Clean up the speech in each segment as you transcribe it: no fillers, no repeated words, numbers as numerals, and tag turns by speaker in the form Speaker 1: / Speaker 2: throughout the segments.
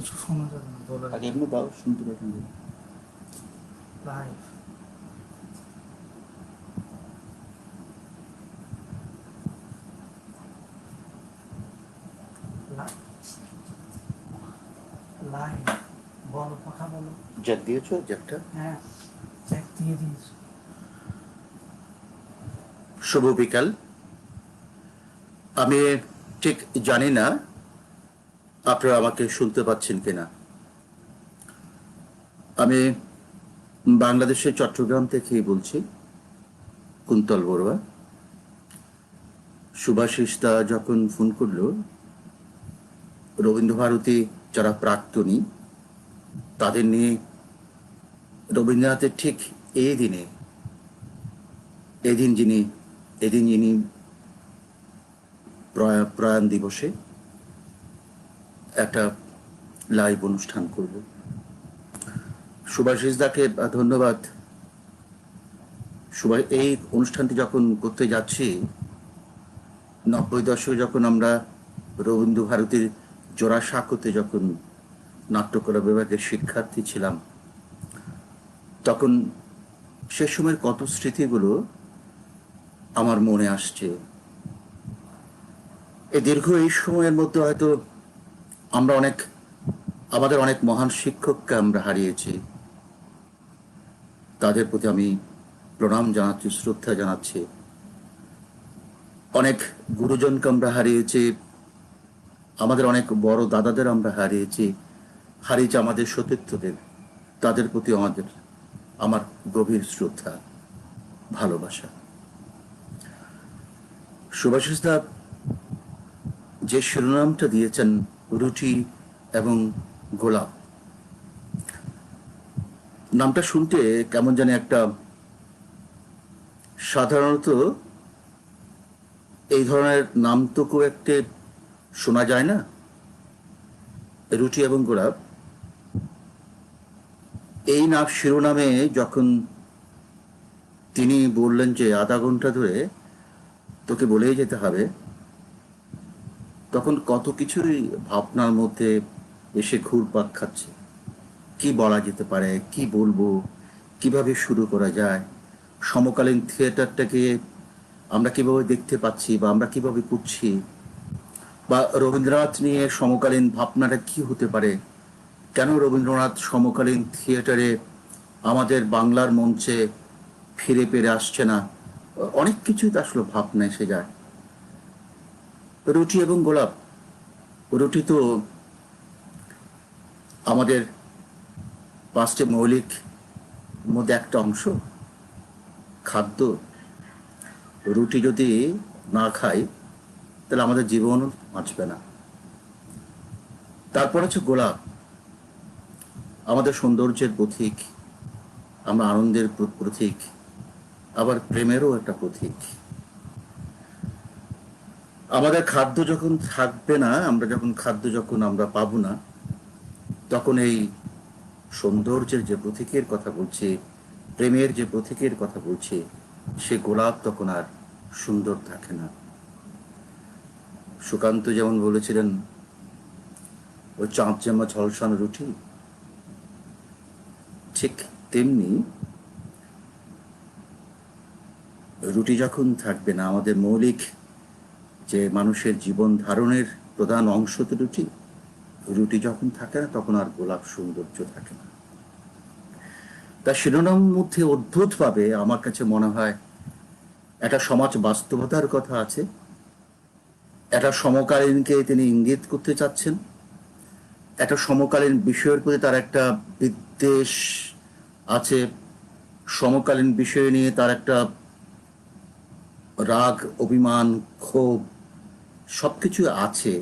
Speaker 1: কিছু শোনা যাবে না, বলে
Speaker 2: আগে এমনি দাও, শুনতে পাবেন।
Speaker 1: লাইভ লাইভ বলো, কথা বলো।
Speaker 2: জ্যাক দিয়েছো? জ্যাকটা
Speaker 1: হ্যাঁ, জ্যাক দিয়ে দিয়েছো।
Speaker 2: শুভ বিকাল। আমি ঠিক জানি না আপনারা আমাকে শুনতে পাচ্ছেন কিনা। আমি বাংলাদেশের চট্টগ্রাম থেকেই বলছি, কুন্তল বড়ুয়া। সুভাষিস দা যখন ফোন করলো, রবীন্দ্রভারতী যারা প্রাক্তনী তাদের নিয়ে রবীন্দ্রনাথের ঠিক এই দিনে, এদিন যিনি প্রয়াণ দিবসে একটা লাইভ অনুষ্ঠান করব। সুভাষিস দাকে ধন্যবাদ। এই অনুষ্ঠানটি যখন করতে যাচ্ছি, 90 দশকে যখন আমরা রবীন্দ্র ভারতীর জোড়াসাঁকোতে যখন নাট্যকলা বিভাগের শিক্ষার্থী ছিলাম, তখন সে সময়ের কত স্মৃতিগুলো আমার মনে আসছে। এই সময়ের মধ্যে হয়তো আমরা আমাদের অনেক মহান শিক্ষককে আমরা হারিয়েছি। তাদের প্রতি আমি প্রণাম জানাচ্ছি, শ্রদ্ধা জানাচ্ছি। অনেক গুরুজনকে আমরা হারিয়েছি, আমাদের অনেক বড় দাদাদের আমরা হারিয়েছি আমাদের সতীর্থদের। তাদের প্রতি আমার গভীর শ্রদ্ধা, ভালোবাসা। সুভাষিস দা যে শিরোনামটা দিয়েছেন, রুটি এবং গোলাপ, নামটা শুনতে কেমন জানি একটা, সাধারণত এই ধরনের নাম তো খুব একটা শোনা যায় না। রুটি এবং গোলাপ এই নাম শিরোনামে যখন তিনি বললেন যে আধা ঘন্টা ধরে তোকে বলেই যেতে হবে, তখন কত কিছুই ভাবনার মধ্যে এসে ঘুরপাক খাচ্ছে। কি বলা যেতে পারে, কি বলবো, কিভাবে শুরু করা যায়, সমকালীন থিয়েটারটাকে আমরা কিভাবে দেখতে পাচ্ছি বা আমরা কিভাবে করছি, বা রবীন্দ্রনাথ নিয়ে সমকালীন ভাবনাটা কি হতে পারে, কেন রবীন্দ্রনাথ সমকালীন থিয়েটারে আমাদের বাংলার মঞ্চে ফিরে আসছে না। অনেক কিছুই তো আসলে ভাবনা এসে যায়। রুটি এবং গোলাপ, রুটি তো আমাদের 5টি মৌলিক মধ্যে একটা অংশ, খাদ্য। রুটি যদি না খাই তাহলে আমাদের জীবন বাঁচবে না। তারপর হচ্ছে গোলাপ, আমাদের সৌন্দর্যের প্রতীক, আমরা আনন্দের প্রতীক, আবার প্রেমেরও একটা প্রতীক। আমাদের খাদ্য যখন থাকবে না, খাদ্য যখন আমরা পাবো না, তখন এই সৌন্দর্যের যে প্রতীকের কথা বলছে, প্রেমের যে প্রতীকের কথা বলছে, সে গোলাপ তখন আর সুন্দর থাকে না। সুকান্ত যেমন বলেছিলেন, ওই চাঁদ জামা ঝলসানো রুটি, ঠিক তেমনি রুটি যখন থাকবে না, আমাদের মৌলিক যে মানুষের জীবন ধারণের প্রধান অংশ তো রুটি, রুটি যখন থাকে না, তখন আর গোলাপ সৌন্দর্য থাকে না। তার শিরোনাম মধ্যে অদ্ভুতভাবে আমার কাছে মনে হয় একটা সমাজ বাস্তবতার কথা আছে, একটা সমকালীনকে তিনি ইঙ্গিত করতে চাচ্ছেন, একটা সমকালীন বিষয়ের প্রতি তার একটা বিদ্বেষ আছে, সমকালীন বিষয় নিয়ে তার একটা রাগ, অভিমান, ক্ষোভ সবকিছু আছে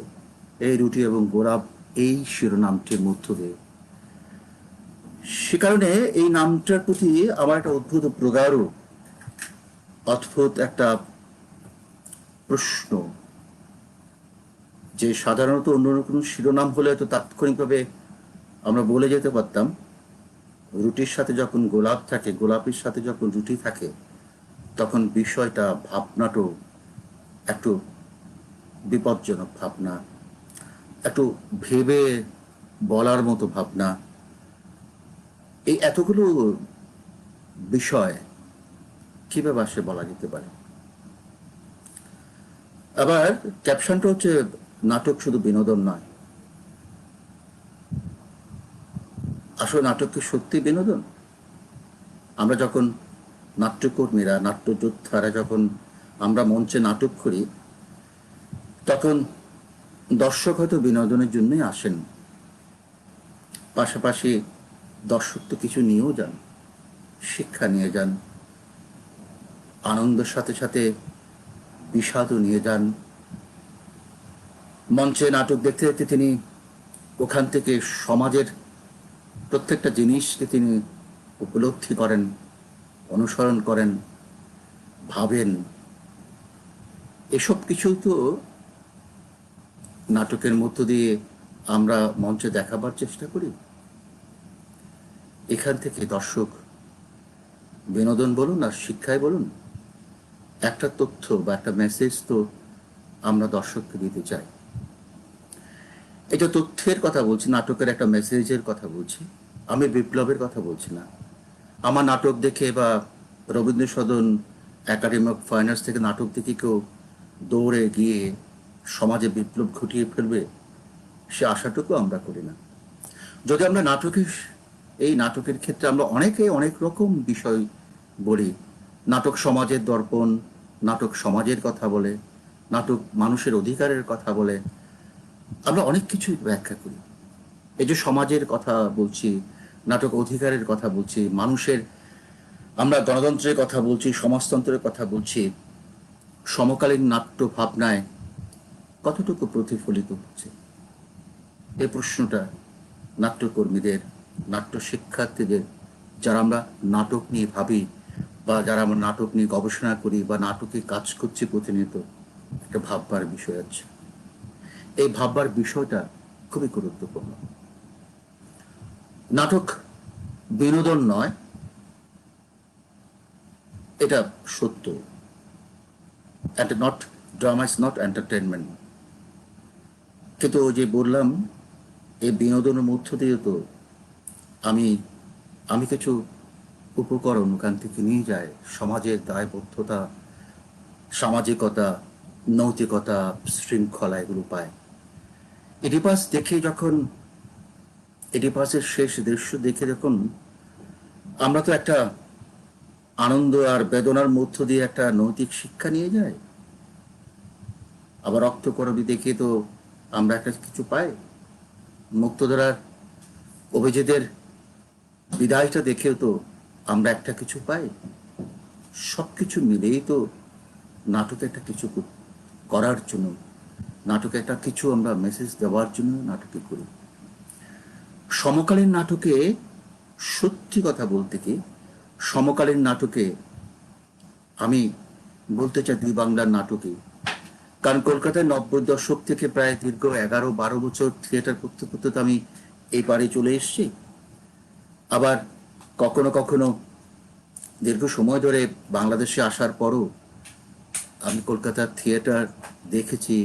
Speaker 2: এই রুটি এবং গোলাপ এই শিরোনামটির মধ্য দিয়ে। সে কারণে এই নামটার প্রতি আমার একটা অদ্ভুত একটা প্রশ্ন, যে সাধারণত অন্য কোনো শিরোনাম হলে তো তাৎক্ষণিকভাবে আমরা বলে যেতে পারতাম, রুটির সাথে যখন গোলাপ থাকে, গোলাপের সাথে যখন রুটি থাকে, তখন বিষয়টা, ভাবনাটাও একটু বিপজ্জনক ভাবনা, একটু ভেবে বলার মতো ভাবনা, এই এতগুলো বিষয় কিভাবে আসে বলা যেতে পারে। আবার ক্যাপশনটা হচ্ছে নাটক শুধু বিনোদন নয়। আসলে নাটক কি সত্যি বিনোদন? আমরা যখন নাট্যকর্মীরা, নাট্যযোদ্ধারা যখন আমরা মঞ্চে নাটক করি, তখন দর্শক হয়তো বিনোদনের জন্যই আসেন, পাশাপাশি দর্শক তো কিছু নিয়েও যান, শিক্ষা নিয়ে যান, আনন্দের সাথে সাথে বিষাদও নিয়ে যান। মঞ্চে নাটক দেখতে দেখতে তিনি ওখান থেকে সমাজের প্রত্যেকটা জিনিসকে তিনি উপলব্ধি করেন, অনুসরণ করেন, ভাবেন। এসব কিছু তো নাটকের মধ্য দিয়ে আমরা মঞ্চে দেখাবার চেষ্টা করি। এখান থেকে দর্শক বিনোদন বলুন আর শিক্ষায় বলুন, একটা তথ্য বা একটা মেসেজ তো আমরা দর্শককে দিতে চাই। এই যে তথ্যের কথা বলছি, নাটকের একটা মেসেজের কথা বলছি, আমি বিপ্লবের কথা বলছি না। আমার নাটক দেখে বা Rabindra Sadan academy of fine arts থেকে নাটক দেখে কেউ দৌড়ে গিয়ে সমাজে বিপ্লব ঘটিয়ে ফেলবে, সে আশাটুকু আমরা করি না। যদি আমরা এই নাটকের ক্ষেত্রে আমরা অনেকে অনেক রকম বিষয় বলি। নাটক সমাজের দর্পণ, নাটক সমাজের কথা বলে, নাটক মানুষের অধিকারের কথা বলে, আমরা অনেক কিছুই ব্যাখ্যা করি। এই যে সমাজের কথা বলছি, নাটক অধিকারের কথা বলছি, মানুষের, আমরা গণতন্ত্রের কথা বলছি, সমাজতন্ত্রের কথা বলছি, সমকালীন নাট্য ভাবনায় কতটুকু প্রতিফলিত হচ্ছে, এই প্রশ্নটা নাট্যকর্মীদের, নাট্য শিক্ষার্থীদের, যারা আমরা নাটক নিয়ে ভাবি বা যারা আমরা নাটক নিয়ে গবেষণা করি বা নাটকে কাজ করছি প্রতিনিয়ত, একটা ভাববার বিষয় আছে। এই ভাববার বিষয়টা খুবই গুরুত্বপূর্ণ। নাটক বিনোদন নয়, এটা সত্য। Not drama is not entertainment. কিন্তু ওই যে বললাম, এই বিনোদনের মধ্য দিয়ে তো আমি কিছু উপকরণ ওখান থেকে নিয়ে যায়, সমাজের দায়বদ্ধতা, সামাজিকতা, নৈতিকতা, শৃঙ্খলা, এগুলো পায়। এডিপাস দেখে যখন, এডিপাসের শেষ দৃশ্য দেখে যখন আমরা তো একটা আনন্দ আর বেদনার মধ্য দিয়ে একটা নৈতিক শিক্ষা নিয়ে যাই। আবার রক্তকরবী দেখে তো আমরা একটা কিছু পাই। মুক্তধারার অভিজিতের বিদায়টা দেখেও তো আমরা একটা কিছু পাই। সবকিছু মিলেই তো নাটকে একটা কিছু করার জন্য, নাটকে একটা কিছু আমরা মেসেজ দেওয়ার জন্য নাটকে করি। সমকালীন নাটকে, সত্যি কথা বলতে কি, সমকালীন নাটকে আমি বলতে চাই দুই বাংলার নাটকে, কারণ কলকাতায় 90 দশক থেকে প্রায় দীর্ঘ 11-12 বছর থিয়েটার করতে করতে তো আমি এই পারে চলে এসেছি। আবার কখনো কখনো দীর্ঘ সময় ধরে বাংলাদেশে আসার পরও আমি কলকাতার থিয়েটার দেখেছি,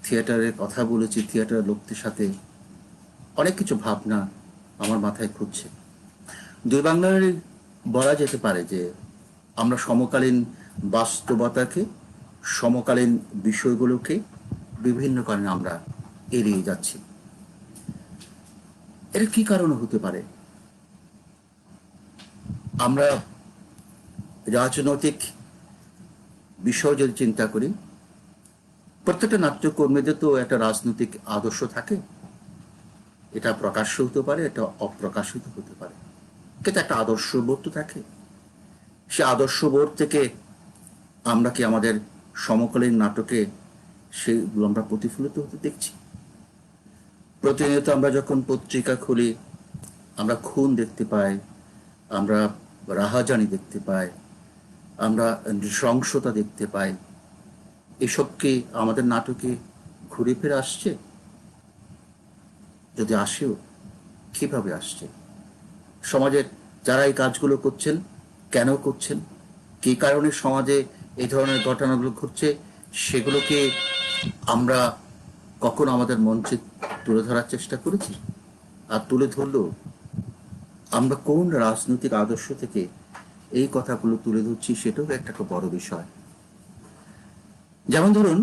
Speaker 2: থিয়েটারের কথা বলেছি, থিয়েটারের লোকদের সাথে অনেক কিছু ভাবনা আমার মাথায় ঘুরছে। দুই বাংলার বলা যেতে পারে যে আমরা সমকালীন বাস্তবতাকে, সমকালীন বিষয়গুলোকে বিভিন্ন কারণে আমরা এড়িয়ে যাচ্ছি। এর কি কারণ হতে পারে? আমরা রাজনৈতিক বিষয় যদি চিন্তা করি, প্রত্যেকটা নাট্যকর্মীদের তো একটা রাজনৈতিক আদর্শ থাকে। এটা প্রকাশ্য হতে পারে, এটা অপ্রকাশিত হতে পারে, কিন্তু একটা আদর্শবোধ তো থাকে। সে আদর্শবোধ থেকে আমরা কি আমাদের সমকালীন নাটকে সেগুলো আমরা প্রতিফলিত হতে দেখছি? প্রতিনিয়ত আমরা যখন পত্রিকা খুলি, আমরা খুন দেখতে পাই, আমরা রাহাজানি দেখতে পাই, আমরা নৃশংসতা দেখতে পাই। এসব কি আমাদের নাটকে ঘুরে ফিরে আসছে? যদি আসেও, কিভাবে আসছে? সমাজের যারা এই কাজগুলো করছেন, কেন করছেন, কি কারণে সমাজে এই ধরনের ঘটনাগুলো ঘটছে, সেগুলোকে আমরা কখনো আমাদের মঞ্চে তুলে ধরার চেষ্টা করেছি? আর তুলে ধরলো আমরা কোন রাজনৈতিক আদর্শ থেকে এই কথাগুলো তুলে ধরছি, সেটাও একটা খুব বড় বিষয়। যেমন ধরুন,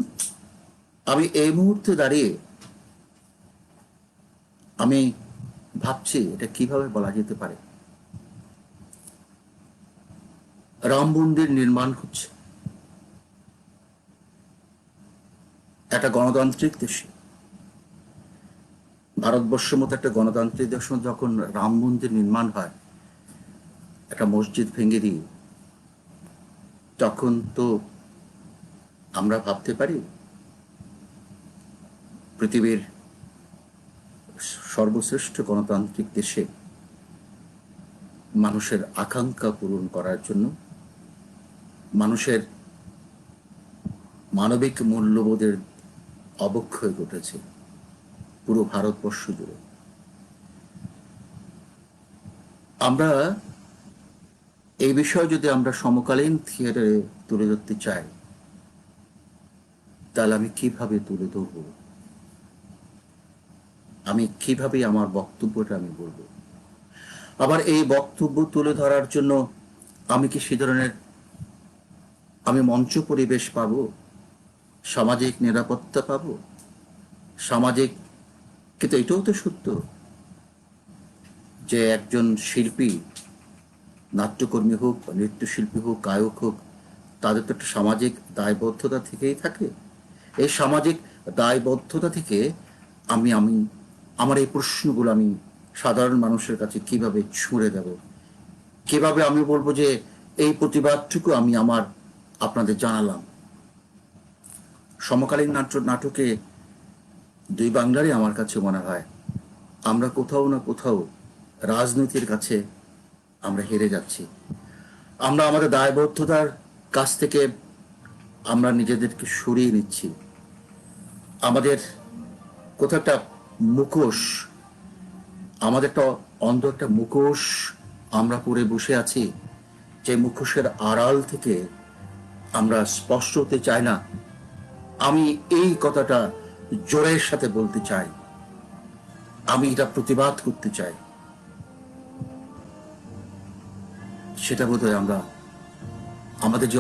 Speaker 2: আমি এই মুহূর্তে দাঁড়িয়ে আমি ভাবছি এটা কিভাবে বলা যেতে পারে। রাম মন্দির নির্মাণ হচ্ছে একটা গণতান্ত্রিক দেশে, ভারতবর্ষের মতো একটা গণতান্ত্রিক দেশ যখন রাম মন্দির নির্মাণ হয়, একটা মসজিদ ভেঙে দিয়ে, তখন তো আমরা ভাবতে পারি পৃথিবীর সর্বশ্রেষ্ঠ গণতান্ত্রিক দেশে মানুষের আকাঙ্ক্ষা পূরণ করার জন্য, মানুষের মানবিক মূল্যবোধের অবক্ষয় ঘটেছে পুরো ভারতবর্ষ জুড়ে। আমরা এই বিষয় যদি আমরা সমকালীন থিয়েটারে তুলে ধরতে চাই, তাহলে আমি কিভাবে তুলে ধরব? আমি কিভাবে আমার বক্তব্যটা আমি বলবো? আবার এই বক্তব্য তুলে ধরার জন্য আমি কি সে ধরনের আমি মঞ্চ পরিবেশ পাবো, সামাজিক নিরাপত্তা পাবো, সামাজিক? কিন্তু এটাও তো সত্য যে একজন শিল্পী, নাট্যকর্মী হোক, নৃত্যশিল্পী হোক, গায়ক হোক, তাদের তো একটা সামাজিক দায়বদ্ধতা থেকেই থাকে। এই সামাজিক দায়বদ্ধতা থেকে আমি আমি আমার এই প্রশ্নগুলো আমি সাধারণ মানুষের কাছে কিভাবে ছুঁড়ে দেব? কিভাবে আমি বলবো যে এই প্রতিবাদটুকু আমি আপনাদের জানালাম? সমকালীন নাটকে দুই বাংলারই আমার কাছে মনে হয় আমরা কোথাও না কোথাও রাজনীতির কাছে আমরা হেরে যাচ্ছি। আমরা আমাদের দায়বদ্ধতার কাছ থেকে আমরা নিজেদেরকে সরিয়ে নিচ্ছি। আমাদের কোথাও একটা মুখোশ, আমাদের একটা মুখোশ আমরা পরে বসে আছি, যে মুখোশের আড়াল থেকে আমরা স্পষ্ট হতে চাই না। আমি এই কথাটা জোরের সাথে বলতে চাই, আমি এটা প্রতিবাদ করতে চাই। সেটা বোধহয় আমরা আমাদের যে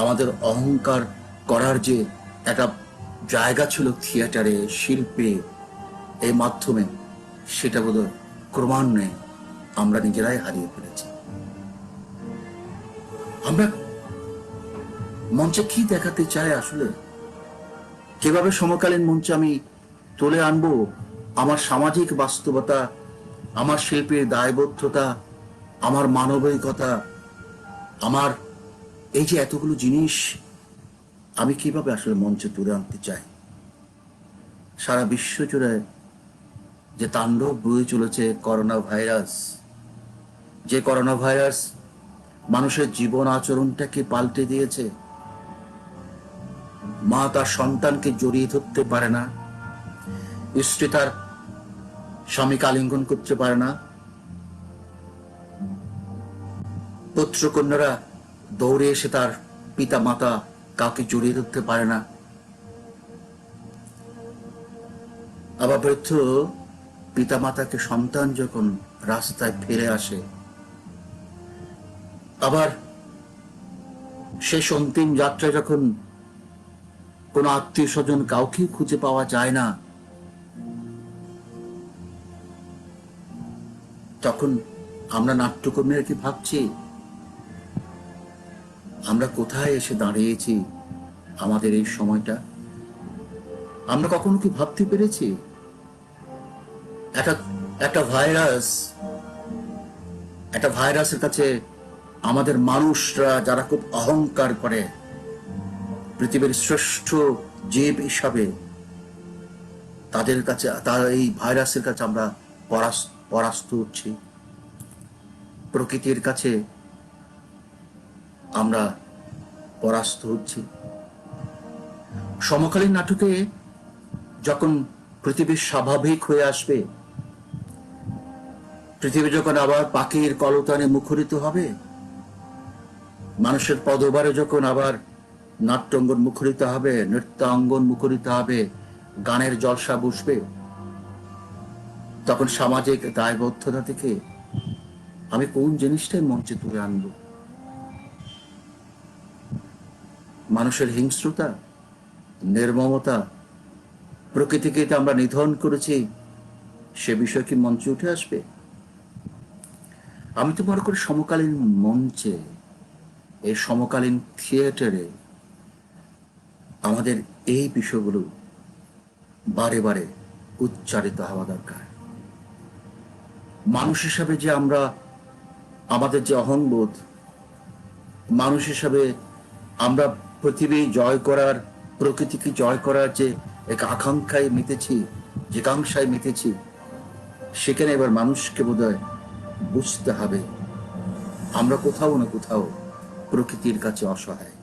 Speaker 2: আমাদের অহংকার করার যে একটা জায়গা ছিল থিয়েটারে, শিল্পে, এই মাধ্যমে, সেটা বোধহয় ক্রমান্বয়ে আমরা নিজেরাই হারিয়ে ফেলেছি। আমরা মঞ্চে কি দেখাতে চাই আসলে? কিভাবে সমকালীন মঞ্চে আমি তুলে আনবো আমার সামাজিক বাস্তবতা, আমার শিল্পীর দায়বদ্ধতা, আমার মানবিকতা, আমার এই যে এতগুলো জিনিস আমি কিভাবে আসলে মঞ্চে তুলে আনতে চাই? সারা বিশ্ব জুড়ে যে তাণ্ডব বয়ে চলেছে করোনা ভাইরাস, যে করোনা ভাইরাস মানুষের জীবন আচরণটাকে পাল্টে দিয়েছে। মা তার সন্তানকে জড়িয়ে ধরতে পারে না, স্ত্রী তার স্বামীকে আলিঙ্গন করতে পারে না, পুত্রকন্যারা দৌড়ে এসে তার পিতা মাতা কাউকে জড়িয়ে ধরতে পারে না। আবার বৃদ্ধ পিতা মাতাকে সন্তান যখন রাস্তায় ফিরে আসে, আবার শেষ অন্তিম যাত্রায় যখন কোনো আত্মীয় স্বজন কাউকে খুঁজে পাওয়া যায় না, তখন আমরা নাট্যকর্মীরা কি ভাবছি আমরা কোথায় এসে দাঁড়িয়েছি? আমাদের এই সময়টা আমরা কখনো কি ভাবতে পেরেছি একটা ভাইরাসের কাছে আমাদের মানুষরা যারা খুব অহংকার করে, পৃথিবীর শ্রেষ্ঠ জীব হিসাবে এই ভাইরাসের কাছে আমরা পরাস্ত হচ্ছি। প্রকৃতির কাছে আমরা পরাস্ত হচ্ছি। সমকালীন নাটকে যখন পৃথিবী স্বাভাবিক হয়ে আসবে, পৃথিবী যখন আবার পাখির কলতানে মুখরিত হবে, মানুষের পদবারে যখন আবার নাট্যাঙ্গন মুখরিত হবে, নৃত্যাঙ্গন মুখরিত হবে, গানের জলসা বসবে, তখন সামাজিক দায়বদ্ধতা থেকে আমি কোন জিনিসটাই মঞ্চে তুলে আনবো? মানুষের হিংস্রতা, নির্মমতা, প্রকৃতিকে তো আমরা নিধন করেছি, সে বিষয় কি মঞ্চে উঠে আসবে? আমি তো মনে করি সমকালীন মঞ্চে, এই সমকালীন থিয়েটারে আমাদের এই বিষয়গুলো বারে বারে উচ্চারিত হওয়া দরকার। মানুষ হিসাবে যে আমরা, আমাদের যে অহংবোধ, মানুষ হিসাবে আমরা পৃথিবী জয় করার, প্রকৃতিকে জয় করার যে এক আকাঙ্ক্ষায় মেতেছি, জিজ্ঞাসায় মেতেছি, সেখানে এবার মানুষকে বোধহয় বুঝতে হবে আমরা কোথাও না কোথাও প্রকৃতির কাছে অসহায়।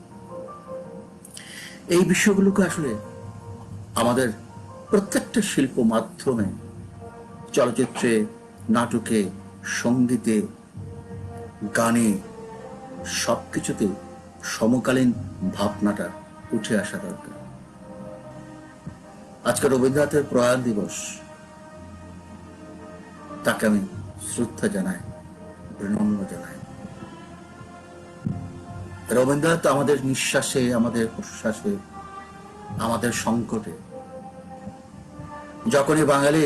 Speaker 2: এই বিষয়গুলোকে আসলে আমাদের প্রত্যেকটা শিল্প মাধ্যমে, চলচ্চিত্রে, নাটকে, সঙ্গীতে, গানে, সবকিছুতে সমকালীন ভাবনাটা উঠে আসা দরকার। আজকে রবীন্দ্রনাথের প্রয়াণ দিবস, তাকে আমি শ্রদ্ধা জানাই, প্রণম্য জানাই। রবীন্দ্রনাথ আমাদের নিঃশ্বাসে, আমাদের প্রশ্বাসে, আমাদের সংকটে, যখনই বাঙালি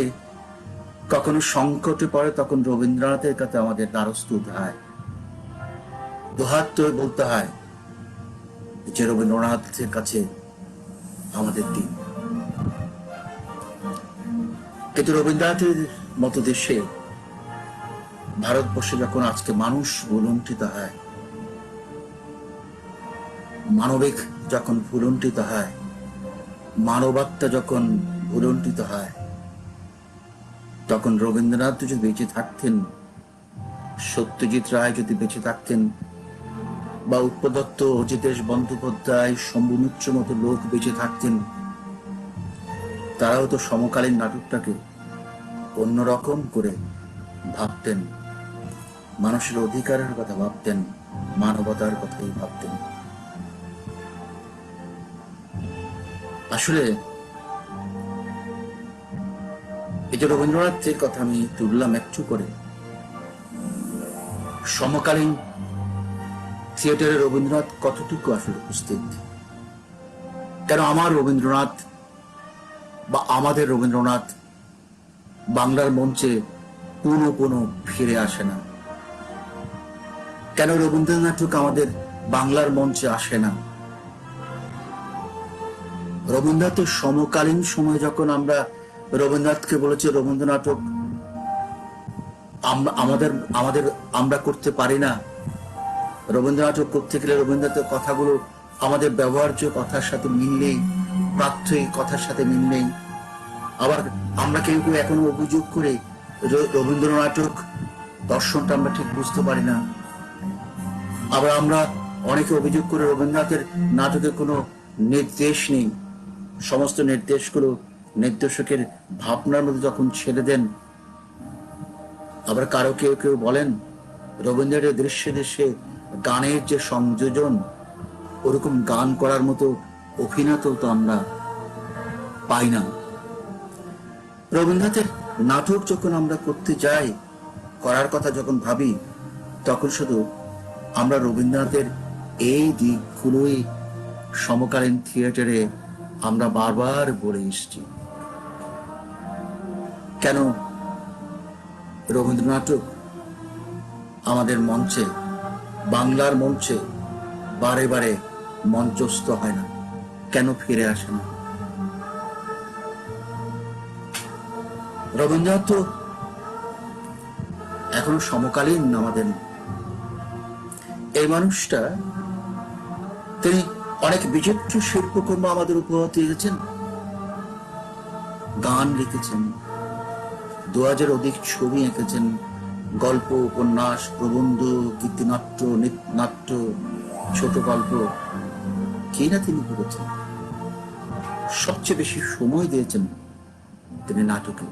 Speaker 2: কখনো সংকটে পড়ে তখন রবীন্দ্রনাথের কাছে আমাদের দ্বারস্থ হয়, দুহাত তুলে বলতে হয় যে রবীন্দ্রনাথের কাছে আমাদের দিন। কিন্তু রবীন্দ্রনাথের মতো দেশে, ভারতবর্ষে যখন আজকে মানুষ ভুলুণ্ঠিত হয়, মানবিক যখন ভুলুণ্ঠিত হয়, মানবাত্মা যখন ভুলুণ্ঠিত হয়, তখন রবীন্দ্রনাথ যদি বেঁচে থাকতেন, সত্যজিৎ রায় যদি বেঁচে থাকতেন, বা উৎপদত্ত, অজিতেশ বন্দ্যোপাধ্যায়, শম্ভু মিত্র মতো লোক বেঁচে থাকতেন, তারাও তো সমকালীন নাটকটাকে অন্যরকম করে ভাবতেন, মানুষের অধিকারের কথা ভাবতেন, মানবতার কথাই ভাবতেন। আসলে এই যে রবীন্দ্রনাথের কথা আমি তুললাম একটু করে, সমকালীন থিয়েটারে রবীন্দ্রনাথ কতটুকু আসলে উপস্থিত? কেন আমার রবীন্দ্রনাথ বা আমাদের রবীন্দ্রনাথ বাংলার মঞ্চে পুনঃ পুনঃ ফিরে আসে না? কেন রবীন্দ্রনাথক আমাদের বাংলার মঞ্চে আসে না? রবীন্দ্রনাথের সমকালীন সময় যখন আমরা রবীন্দ্রনাথকে বলেছি রবীন্দ্রনাটক আমরা করতে পারি না, রবীন্দ্রনাটক করতে গেলে রবীন্দ্রনাথের কথাগুলো আমাদের ব্যবহার্য কথার সাথে মিল নেই, প্রাত্যহিক কথার সাথে মিল নেই। আবার আমরা কেউ কেউ এখনো অভিযোগ করে রবীন্দ্রনাটক দর্শনটা আমরা ঠিক বুঝতে পারি না। আবার আমরা অনেকে অভিযোগ করে রবীন্দ্রনাথের নাটকে কোনো নির্দেশ নেই, সমস্ত নির্দেশগুলো নির্দেশকের ভাবনার মধ্যে যখন ছেড়ে দেন। আবার কারো কেউ কেউ বলেন রবীন্দ্রনাথের দৃশ্যে দেশে গানের যে সংযোজন, ওরকম গান করার মতো অভিনেতা তো আমরা পাই না। রবীন্দ্রনাথের নাটক যখন আমরা করতে যাই, করার কথা যখন ভাবি, তখন শুধু আমরা রবীন্দ্রনাথের এই দিকগুলোই সমকালীন থিয়েটারে আমরা বারবার বলে এসেছি। কেন রবীন্দ্রনাটক আমাদের মঞ্চে, বাংলার মঞ্চে বারে বারে মঞ্চস্থ হয় না? কেন ফিরে আসে না? রবীন্দ্রনাথ তো এখনো সমকালীন আমাদের। এই মানুষটা, তিনি অনেক বিচিত্র শিল্পকর্ম আমাদের উপহার দিয়ে গেছেন। গান লিখেছেন, 2000 অধিক ছবি এঁকেছেন, গল্প, উপন্যাস, প্রবন্ধ, গীতিনাট্য, নৃত্যনাট্য, ছোট গল্প, কি না তিনি করেছেন। সবচেয়ে বেশি সময় দিয়েছেন তিনি নাটকে।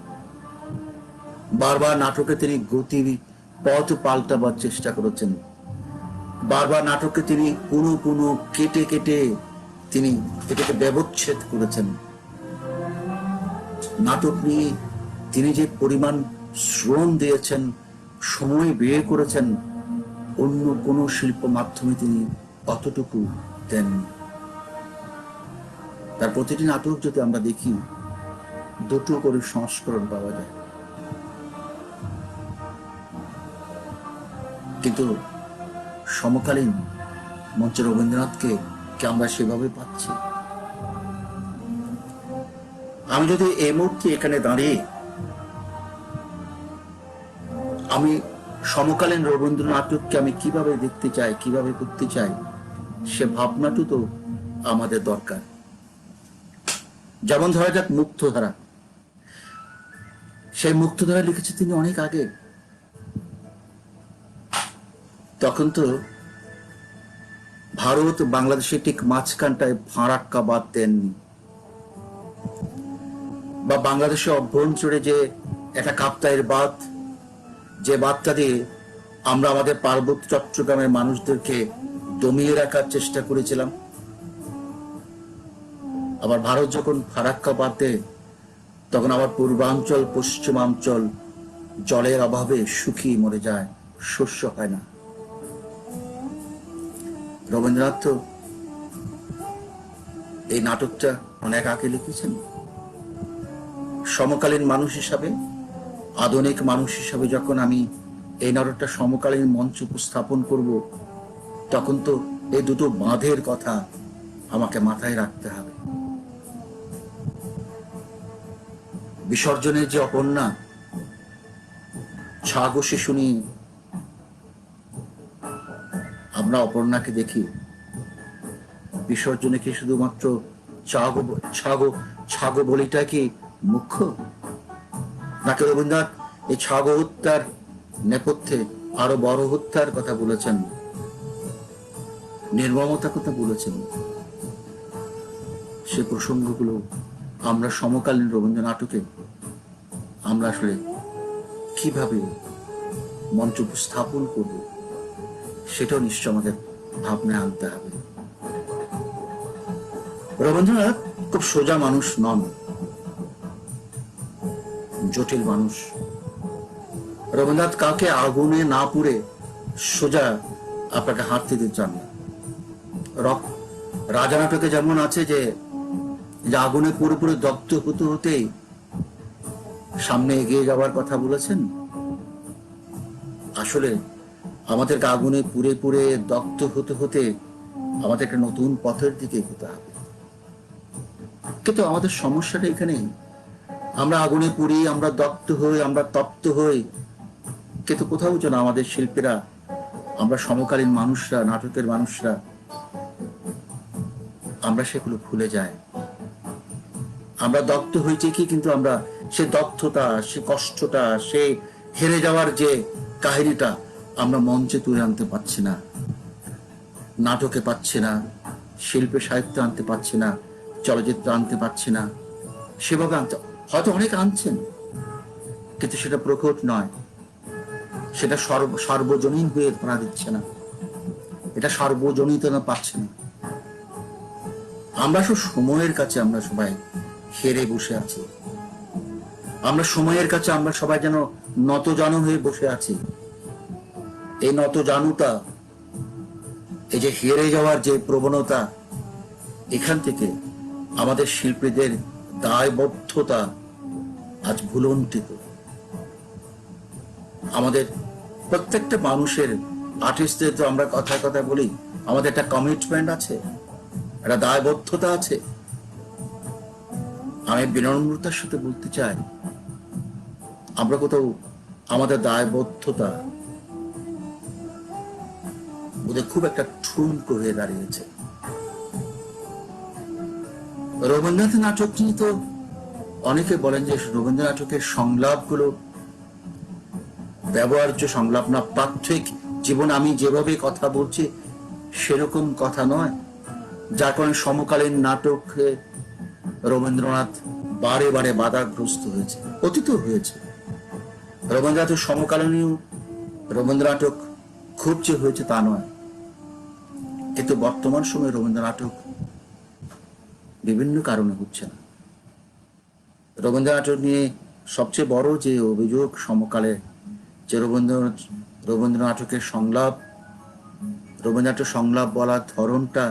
Speaker 2: বারবার নাটকে তিনি গতি পথ পাল্টাবার চেষ্টা করেছেন। বারবার নাটকে তিনি পুনঃ পুনঃ কেটে কেটে তিনি এটাকে ব্যবচ্ছেদ করেছেন। নাটক নিয়ে তিনি যে পরিমাণ শ্রম দিয়েছেন, সময় ব্যয় করেছেন, অন্য কোনো শিল্প মাধ্যমে তিনি অতটুকু দেননি। তার প্রতিটি নাটক যদি আমরা দেখি, দুটো করে সংস্করণ পাওয়া যায়, কিন্তু সমকালীন মঞ্চে রবীন্দ্রনাথকে কি আমরা সেভাবে পাচ্ছি? আমি যদি এই মুহূর্তে এখানে দাঁড়িয়ে আমি সমকালীন রবীন্দ্র নাটককে আমি কিভাবে দেখতে চাই, কিভাবে করতে চাই, সে ভাবনাটু তো আমাদের দরকার। যেমন ধরা যাক মুক্তধারা, সেই মুক্তধারা লিখেছে তিনি অনেক আগে। তখন তো ভারত বাংলাদেশের ঠিক মাঝখানটায় ফারাক্কা বাদ দেননি, বা বাংলাদেশের অভ্যন্তরে যে একটা কাপ্তাইয়ের বাঁধ, যে বাঁধটা দিয়ে আমরা আমাদের পার্বত্য চট্টগ্রামের মানুষদেরকে দমিয়ে রাখার চেষ্টা করেছিলাম। আবার ভারত যখন ফারাক্কা বাঁধ দেয়, তখন আবার পূর্বাঞ্চল পশ্চিমাঞ্চল জলের অভাবে শুকিয়ে মরে যায়, শস্য হয় না। রবীন্দ্রনাথ তো এই নাটকটা অনেক আগে লিখেছেন। সমকালীন মানুষ হিসাবে, আধুনিক মানুষ হিসাবে যখন আমি এই নাটকটা সমকালীন মঞ্চ উপস্থাপন করব, তখন তো এই দুটো বাঁধের কথা আমাকে মাথায় রাখতে হবে। বিসর্জনের যে অপর্ণা, ছাগো শিশু নিয়ে আমরা অপর্ণাকে দেখি, বিসর্জনে কি শুধুমাত্র ছাগো বলিটা কি মুখ্য, নাকি রবীন্দ্রনাথ এই ছাগো হত্যার নেপথ্যে আরো বড় হত্যার কথা বলেছেন, নির্মমতার কথা বলেছেন? সে প্রসঙ্গগুলো আমরা সমকালীন রবীন্দ্র নাটকে আমরা আসলে কিভাবে মঞ্চ উপস্থাপন করব, সেটাও নিশ্চয় আমাদের ভাবনায় আনতে হবে। রবীন্দ্রনাথ খুব সোজা মানুষ নন, জটিল মানুষ। রবীন্দ্রনাথ কাউকে আগুনে না পুড়ে সোজা আপনাকে হাঁটতে দিতে চান না। রাজা নাটকে যেমন আছে যে আগুনে পুরো পুরো দগ্ধ হতে হতেই সামনে এগিয়ে যাওয়ার কথা বলেছেন। আসলে আমাদেরকে আগুনে পুড়ে পুড়ে দগ্ধ হতে হতে আমাদের একটা নতুন পথের দিকে এগোতে হবে। কিন্তু আমাদের সমস্যাটা এখানে, আমরা আগুনে পুড়ি, আমরা দগ্ধ হই, আমরা তপ্ত হই, কিন্তু কোথাও যেন আমাদের শিল্পীরা, আমরা সমকালীন মানুষরা, নাটকের মানুষরা, আমরা সেগুলো ভুলে যাই। আমরা দগ্ধ হই ঠিকই, কিন্তু আমরা সে দগ্ধতা, সে কষ্টটা, সে হেরে যাওয়ার যে কাহিনীটা আমরা মঞ্চে তুলে আনতে পারছি না, নাটকে পাচ্ছি না, শিল্পে সাহিত্য আনতে পারছি না, চলচ্চিত্র আনতে পারছি না। সেভাবে আনতে হয়তো অনেক আনছেন, কিন্তু সেটা প্রকট নয়, সেটা সর্বজনীন হয়ে ধরা দিচ্ছে না, এটা সর্বজনীনতা পাচ্ছে না। আমরা সব সময়ের কাছে আমরা সবাই হেরে বসে আছি, আমরা সময়ের কাছে আমরা সবাই যেন নতজানু হয়ে বসে আছি। এই নতজানুতা, এই যে হেরে যাওয়ার যে প্রবণতা, এখান থেকে আমাদের শিল্পীদের দায়বদ্ধতা আজ ভুলন্টিত। আমাদের প্রত্যেকটা মানুষের, আর্টিস্টদের তো আমরা কথায় কথায় বলি, আমাদের একটা কমিটমেন্ট আছে, একটা দায়বদ্ধতা আছে। আমি বিনম্রতার সাথে বলতে চাই, আমরা কোথাও আমাদের দায়বদ্ধতা ওদের খুব একটা ঠুনকো হয়ে দাঁড়িয়েছে। রবীন্দ্রনাথ নাটক নিয়ে তো অনেকে বলেন যে রবীন্দ্র নাটকের সংলাপগুলো ব্যবহার্য সংলাপ না, প্রাত্যহিক জীবন আমি যেভাবে কথা বলছি সেরকম কথা নয়, যার কারণে সমকালীন নাটকে রবীন্দ্রনাথ বারে বারে বাধাগ্রস্ত হয়েছে, অতীত হয়েছে। রবীন্দ্রনাথ সমকালীন রবীন্দ্র নাটক খুব যে হয়েছে তা নয়, কিন্তু বর্তমান সময়ে রবীন্দ্র নাটক বিভিন্ন কারণে হচ্ছে না। রবীন্দ্র নাটক নিয়ে সবচেয়ে বড় যে অভিযোগ সমকালে, যে রবীন্দ্র নাটকের সংলাপ, রবীন্দ্রনাথের সংলাপ বলার ধরনটা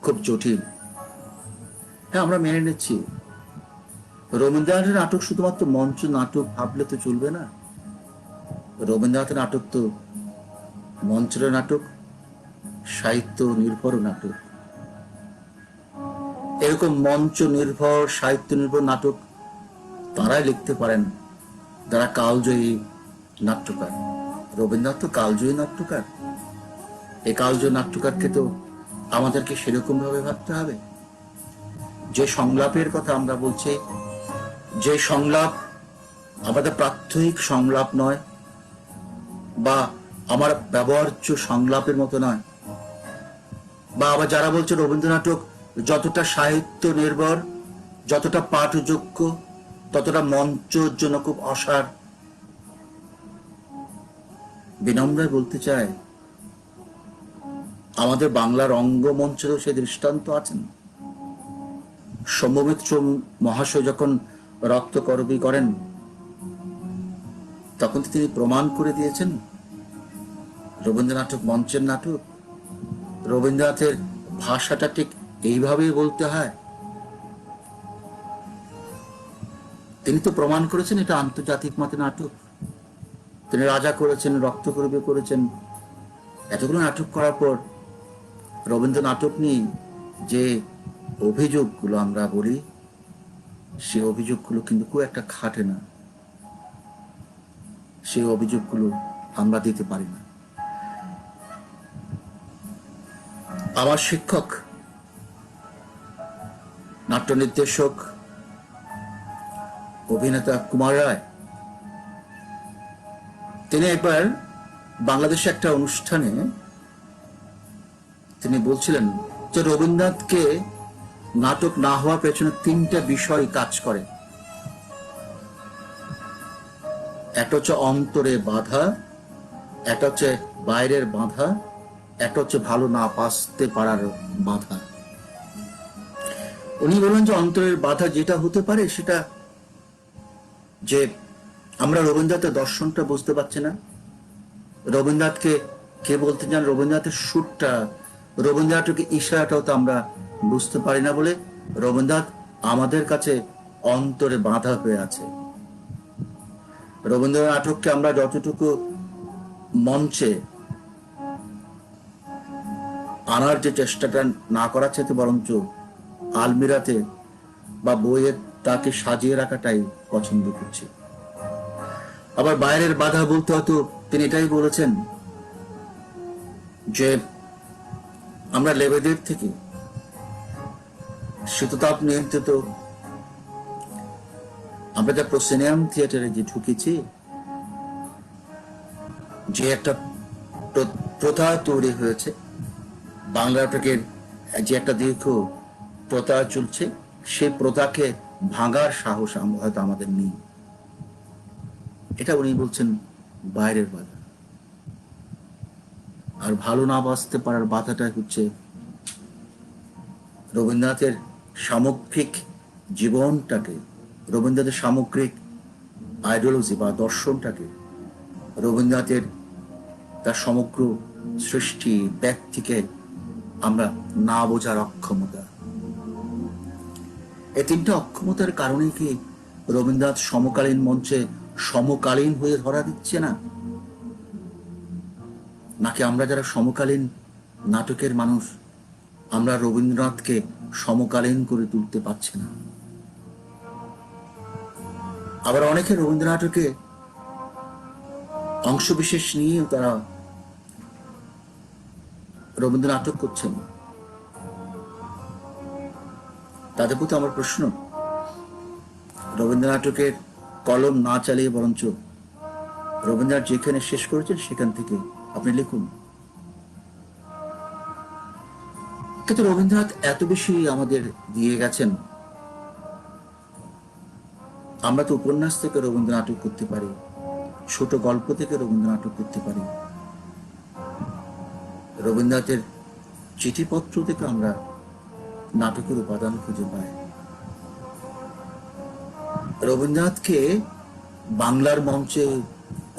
Speaker 2: খুব জটিল। হ্যাঁ, আমরা মেনে নিচ্ছি রবীন্দ্রনাথের নাটক শুধুমাত্র মঞ্চ নাটক ভাবলে তো চলবে না। রবীন্দ্রনাথের নাটক তো মঞ্চের নাটক, সাহিত্য নির্ভর নাটক। এরকম মঞ্চ নির্ভর, সাহিত্য নির্ভর নাটক তারাই লিখতে পারেন যারা কালজয়ী নাট্যকার। রবীন্দ্রনাথ তো কালজয়ী নাট্যকার। এই কালজয়ী নাট্যকারকে তো আমাদেরকে সেরকম ভাবে ভাবতে হবে। যে সংলাপের কথা আমরা বলছি, যে সংলাপ আমাদের প্রাত্যহিক সংলাপ নয়, বা আমার ব্যবহার্য সংলাপের মতো নয়, বা আবার যারা বলছে রবীন্দ্র নাটক যতটা সাহিত্য নির্ভর, যতটা পাঠযোগ্য, ততটা মঞ্চের জন্য খুব অসার। বিনম্রায় বলতে চায়, আমাদের বাংলার রঙ্গমঞ্চেরও সে দৃষ্টান্ত আছেন। সৌম্যমিত্র মহাশয় যখন রক্তকরবী করেন, তখন তিনি প্রমাণ করে দিয়েছেন রবীন্দ্র নাটক মঞ্চের নাটক। রবীন্দ্রনাথের ভাষাটা ঠিক এইভাবেই বলতে হয়। তিনি তো প্রমাণ করেছেন এটা আন্তর্জাতিক মতে নাটক। তিনি রাজা করেছেন, রক্তকরবী করেছেন। এতগুলো নাটক করার পর রবীন্দ্র নাটক নিয়ে যে অভিযোগগুলো আমরা বলি, সেই অভিযোগগুলো কিন্তু খুব একটা খাটে না। সেই অভিযোগগুলো আমরা দিতে পারি না। আমার শিক্ষক, নাট্য নির্দেশক, অভিনেতা কুমার রায়, তিনি একবার বাংলাদেশে একটা অনুষ্ঠানে তিনি বলছিলেন যে রবীন্দ্রনাথকে নাটক না হওয়ার পেছনে তিনটা বিষয় কাজ করে। একটা হচ্ছে অন্তরে বাধা, একটা হচ্ছে বাইরের বাধা, একটা হচ্ছে ভালো না বাঁচতে পারার বাধা। উনি বলেন যে অন্তরের বাধা যেটা হতে পারে সেটা যে আমরা রবীন্দ্রনাথের দর্শনটা বুঝতে পারছি না। রবীন্দ্রনাথকে কে বলতে চান, রবীন্দ্রনাথের সুরটা, রবীন্দ্রনাথকে ইশারাটাও তো আমরা বুঝতে পারি না বলে রবীন্দ্রনাথ আমাদের কাছে অন্তরে বাধা হয়ে আছে। রবীন্দ্র নাটককে আমরা যতটুকু মঞ্চে আনার যে চেষ্টাটা না করার চাইতে বরঞ্চ আলমিরাতে বা বইয়ে তাকে সাজিয়ে রাখাটাই পছন্দ করছি। আবার বাইরের বাধা বলতে হয়তো তিনি এটাই বলেছেন যে আমরা লেবেদের থেকে শীততাপ নিয়ন্ত্রিত আমরা যা প্রসিনিয়াম থিয়েটারে যে ঢুকেছি, যে একটা প্রথা তৈরি হয়েছে, বাংলা নাটকের যে একটা দীর্ঘ প্রথা চলছে, সেই প্রথাকে ভাঙার সাহস হয়তো আমাদের নেই। এটা উনি বলছেন বাইরের বাধা। আর ভালো না বাঁচতে পারার বাধাটা হচ্ছে রবীন্দ্রনাথের সামগ্রিক জীবনটাকে, রবীন্দ্রনাথের সামগ্রিক আইডিওলজি বা দর্শনটাকে, রবীন্দ্রনাথের তার সমগ্র সৃষ্টি ব্যক্তিকে আমরা না বোঝার অক্ষমতা। এই তিনটা অক্ষমতার কারণে কি রবীন্দ্রনাথ সমকালীন মঞ্চে সমকালীন হয়ে ধরা দিচ্ছে না? নাকি আমরা যারা সমকালীন নাটকের মানুষ, আমরা রবীন্দ্রনাথকে সমকালীন করে তুলতে পারছি না? আবার অনেকে রবীন্দ্র নাটকে অংশবিশেষ নিয়েও তারা রবীন্দ্র নাটক করছেন। তাদের প্রতি আমার প্রশ্ন, রবীন্দ্র নাটকের কলম না চালিয়ে বরঞ্চ রবীন্দ্রনাথ যেখানে শেষ করেছেন সেখান থেকে আপনি লিখুন। কিন্তু রবীন্দ্রনাথ এত বেশি আমাদের দিয়ে গেছেন, আমরা তো উপন্যাস থেকে রবীন্দ্র নাটক করতে পারি, ছোট গল্প থেকে রবীন্দ্র নাটক করতে পারি, রবীন্দ্রনাথের চিঠিপত্র থেকে আমরা নাটকের উপাদান খুঁজে পাই। রবীন্দ্রনাথকে বাংলার মঞ্চে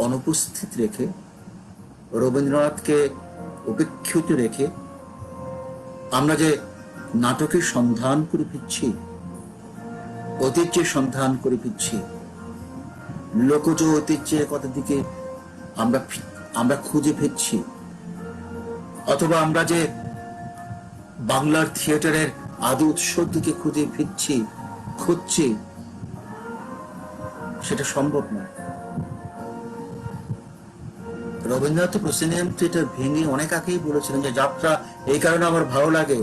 Speaker 2: অনুপস্থিত রেখে, রবীন্দ্রনাথকে উপেক্ষিত রেখে আমরা যে নাটকের সন্ধান করে ফিরছি, ঐতিহ্যের সন্ধান করে ফিরছি, লোকজ ঐতিহ্যের কথা দিকে আমরা খুঁজে ফিরছি, অথবা আমরা যে বাংলার থিয়েটারের আদি উৎসর দিকে খুঁজছি, সেটা সম্ভব নয়। রবীন্দ্রনাথ প্রসিনিয়াম থিয়েটার ভেঙে অনেক আগেই বলেছিলেন যে যাত্রা এই কারণে আমার ভালো লাগে,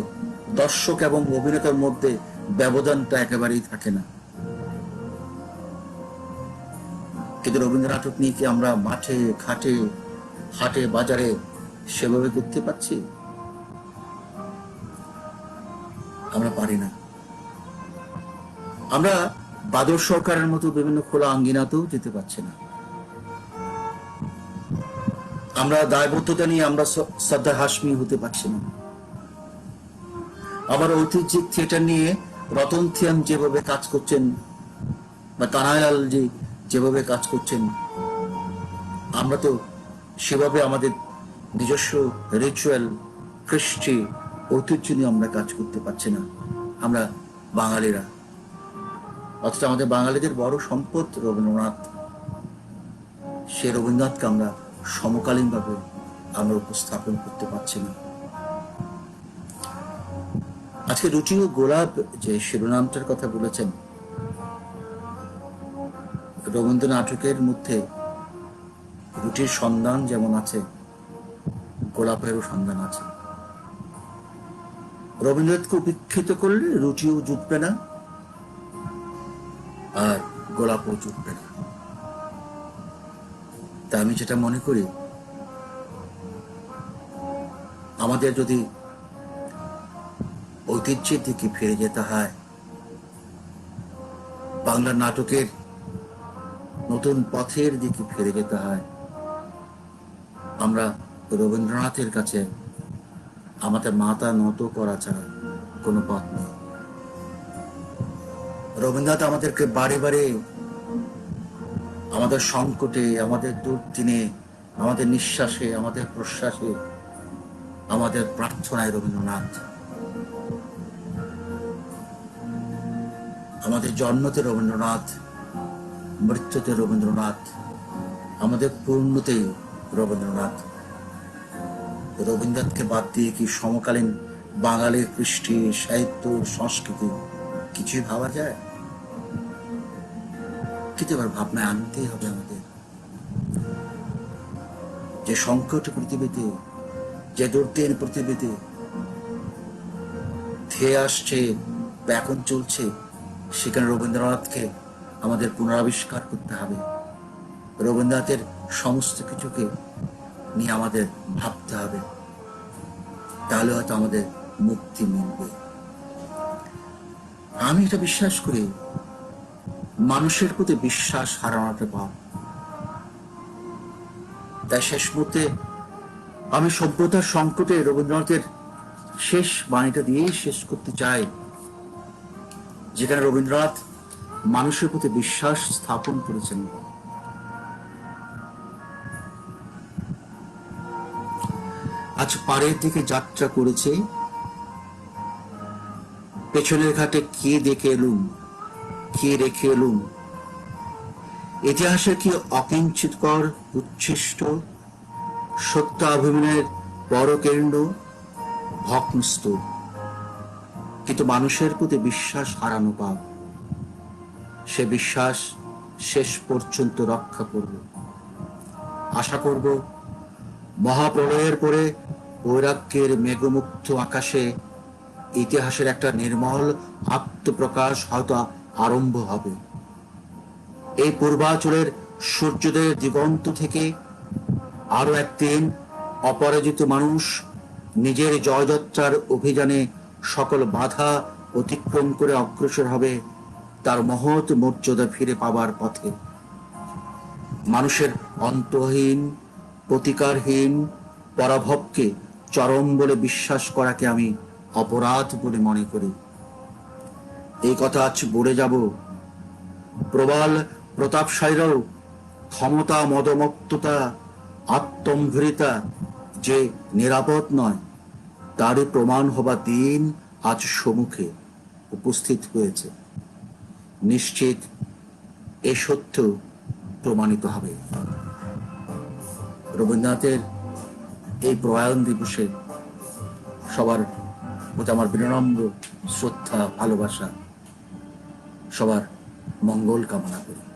Speaker 2: দর্শক এবং অভিনেতার মধ্যে ব্যবধানটা একেবারেই থাকে না। কিন্তু রবীন্দ্র নাটক নিয়ে কি আমরা মাঠে ঘাটে হাটে বাজারে সেভাবে করতে পারছি? আমরা পারি না। আমরা বাদল সরকারের মতো বিভিন্ন খোলা আঙ্গিনাতেও যেতে পারছি না। আমরা দায়বদ্ধতা নিয়ে আমরা সর্দার হাশমি হতে পারছি না। আমার ঐতিহ্যিক থিয়েটার নিয়ে রতন থিয়ান যেভাবে কাজ করছেন বা কানাইলালজি যেভাবে কাজ করছেন, আমরা তো সেভাবে আমাদের নিজস্ব রিচুয়াল, কৃষ্টি, ঐতিহ্য নিয়ে আমরা কাজ করতে পারছি না। আমরা বাঙালিরা, অথচ আমাদের বাঙালিদের বড় সম্পদ রবীন্দ্রনাথ। সে রবীন্দ্রনাথকে আমরা সমকালীন ভাবে আমরা উপস্থাপন করতে পারছি না। আজকে রুটি ও গোলাপ যে শিরোনামটার কথা বলেছেন, রবীন্দ্র নাটকের মধ্যে রুটির সন্ধান যেমন আছে, গোলাপেরও সন্ধান আছে। রবীন্দ্রনাথকে উপেক্ষিত করলে রুটিও জুটবে না, আর গোলাপও জুটবে না। তা আমি যেটা মনে করি, আমাদের যদি ঐতিহ্যের দিকে ফিরে যেতে হয়, বাংলা নাটকের নতুন পথের দিকে ফিরে যেতে হয়, আমরা রবীন্দ্রনাথের কাছে আমাদের মাথা নত করা ছাড়া কোনো পথ নেই। রবীন্দ্রনাথ আমাদেরকে বারে বারে আমাদের সংকটে, আমাদের দুর্দিনে, আমাদের নিঃশ্বাসে, আমাদের প্রশ্বাসে, আমাদের প্রার্থনায় রবীন্দ্রনাথ, আমাদের জন্মতে রবীন্দ্রনাথ, মৃত্যুতে রবীন্দ্রনাথ, আমাদের পূর্ণতেই রবীন্দ্রনাথ। রবীন্দ্রনাথকে বাদ দিয়ে কি সমকালীন বাঙালির কৃষ্টি, সাহিত্য, সংস্কৃতি কিছুই ভাবা যায়? কিন্তু এবার ভাবনায় আনতেই হবে আমাদের, যে সংকট পৃথিবীতে, যে দুর্দিন পৃথিবীতে ধেয়ে আসছে, এখন চলছে, সেখানে রবীন্দ্রনাথকে আমাদের পুনরাবিষ্কার করতে হবে। রবীন্দ্রনাথের সমস্ত কিছুকে নিয়ে আমাদের ভাবতে হবে, তাহলে হয়তো আমাদের মুক্তি মিলবে। আমি এটা বিশ্বাস করি, মানুষের প্রতি বিশ্বাস হারানোটা পাপ। তাই শেষ মুহূর্তে আমি সভ্যতার সংকটে রবীন্দ্রনাথের শেষ বাণীটা দিয়েই শেষ করতে চাই, যেখানে রবীন্দ্রনাথ মানুষের প্রতি বিশ্বাস স্থাপন করেছেন। আজ পাড়ের দিকে যাত্রা করেছে, পেছনের ঘাটে কে দেখে এলুম, কে রেখে এলুম, ইতিহাসের কি অকিঞ্চিতকর উচ্ছিষ্ট, সত্য অভিমানের পরকেন্দ্র ভগ্নস্তূপ। কিন্তু মানুষের প্রতি বিশ্বাস হারানো পাপ। সে বিশ্বাস শেষ পর্যন্ত রক্ষা করব। আশা করব মহাপ্রলয়ের পরে বৈরাগ্যের মেঘমুক্ত আকাশে ইতিহাসের একটা নির্মল আত্মপ্রকাশ হয়তো আরম্ভ হবে। এই পূর্বাচলের সূর্যোদয়ের দিগন্ত থেকে আরো একদিন অপরাজিত মানুষ নিজের জয়যাত্রার অভিযানে সকল বাধা অতিক্রম করে অগ্রসর হবে তার মহৎ মর্যাদা ফিরে পাবার পথে। মানুষের অন্তহীন, প্রতিকারহীন পরাভবকে চরম বলে বিশ্বাস করাকে আমি অপরাধ বলে মনে করি। এই কথা আজ বলে যাব, প্রবল প্রতাপশালীরাও ক্ষমতা, মদমত্ততা, আত্মম্ভরিতা যে নিরাপদ নয় তারই প্রমাণ হবা দিন আজ সম্মুখে উপস্থিত হয়েছে। নিশ্চিত এ সত্য প্রমাণিত হবে। রবীন্দ্রনাথের এই প্রয়াণ দিবসে সবার প্রতি আমার বিনম্র শ্রদ্ধা, ভালোবাসা, সবার মঙ্গল কামনা করি।